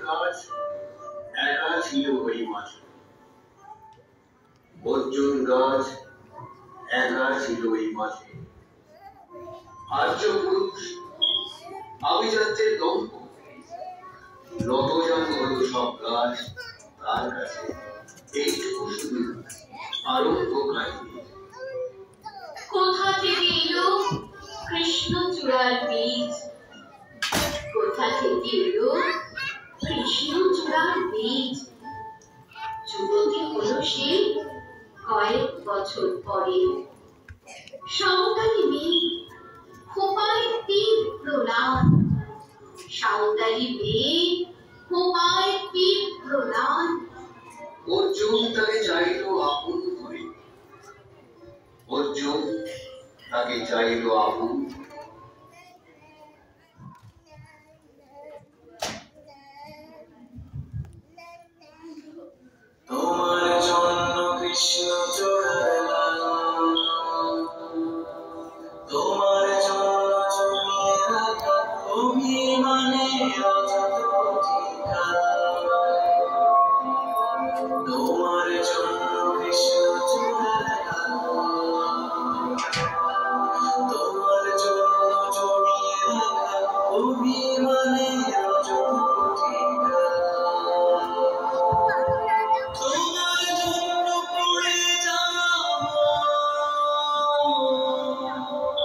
গাছ একা ছিল ওই মাঠে, অর্জুন গাছ একা ছিল ওই মাঠে। আর্য পুরুষ আভিজাত্যের দম্ভ, নতজানু হলো সব গাছ তার কাছে। এইটুকু শুধু আরম্ভ কাহিনী। কোথা থেকে এলো কৃষ্ণচূড়ার বীজ? কোথা থেকে এলো কৃষ্ণচূড়ার বীজ? যুবতী হলো সে কয়েক বছর পরে। সাঁওতালি মেয়ে খোঁপায় তীব্র লাল, সাঁওতালি মেয়ে খোঁপায় তীব্র লাল। অর্জুন তাকে চাইল আপন করে, অর্জুন তাকে চাইল আপন। তোমার জন্য কৃষ্ণচূড়ার লাল, তোমার জন্য জমিয়ে রাখা অভিমানের অযথ ঠিকানা। তোমার জন্য কৃষ্ণচূড়ার লাল, তোমার জন্য জমিয়ে রাখা অভিমানের অযথ ঠিকানা। তোমার জন্য পড়ে যাব,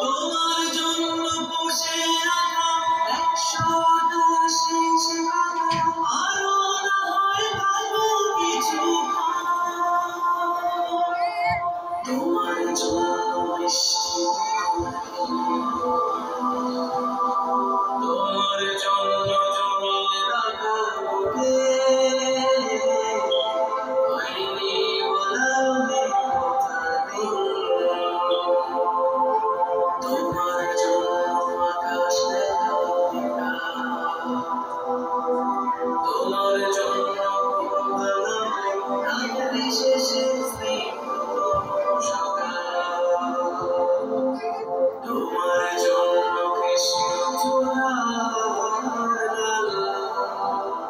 তোমার জন্য বসে রাখা 188 আরো না হয় ভালো কিছু। তোমার জন্য মিষ্টি, তোমার জন্য জমিয়ে রাখা বুকে হয়নি বলা অনেক কথা নেই। তোমার জন্য আকাশ দেখা অধিকার, তোমার জন্য বানাই রাত্রি শেষে স্নিগ্ধ সকাল। তোমার জন্য কৃষ্ণচূড়ার লাল,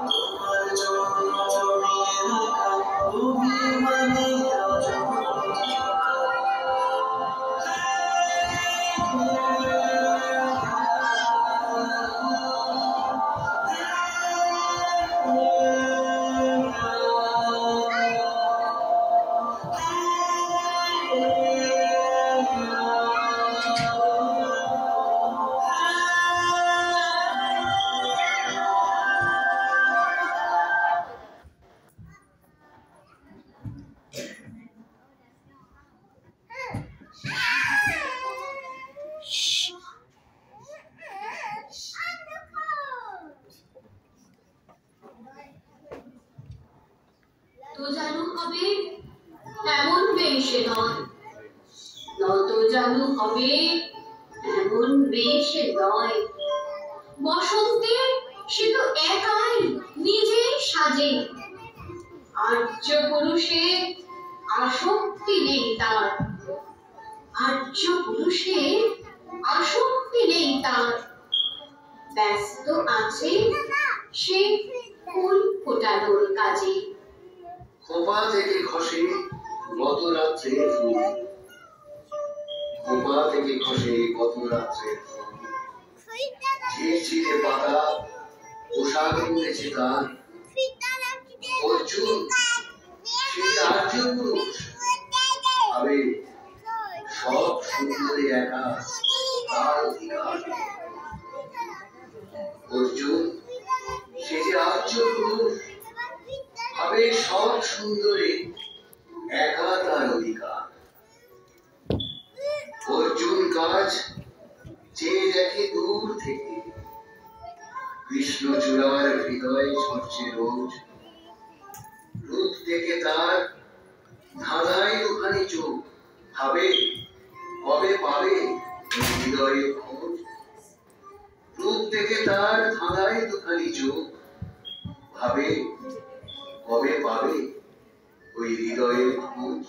তোমার জন্য জমিয়ে রাখা অভিমানের অযথ তো জানু হবে এমন বেশে নয়, নত জানু হবে এমন বেশে নয়। বসন্তে সে তো একাই নিজেই সাজে, আর্য পুরুষে আসক্তি নেই তার, আর্য পুরুষে আসক্তি নেই তার। ব্যস্ত আছে সে ফুল ফোটানোর কাজে। খোপা থেকে খসে গত রাত্রের ফুল, খোপা থেকে খসে গত রাত্রের ফুল। ঝিরঝিরে পাতা পোশাক উঠেছে তার। অর্জুন সেই আর্য পুরুষ ভাবে সব সুন্দরী একা তার অধিকার। অর্জুন সে যে আর্য পুরুষ ভাবে সব সুন্দরী একা তার অধিকার। অর্জুন গাছ চেয়ে দেখে দূর থেকে, কৃষ্ণচূড়ার হৃদয় ঝরছে রোজ। রূপ দেখে তার ধাঁধায় দুখানি চোখ, ভাবে কবে পাবে ওই হৃদয়ে খোঁজ। রূপ দেখে তার ধাঁধায় দুখানি চোখ, ভাবে কবে পাবে ওই হৃদয়ে খোঁজ।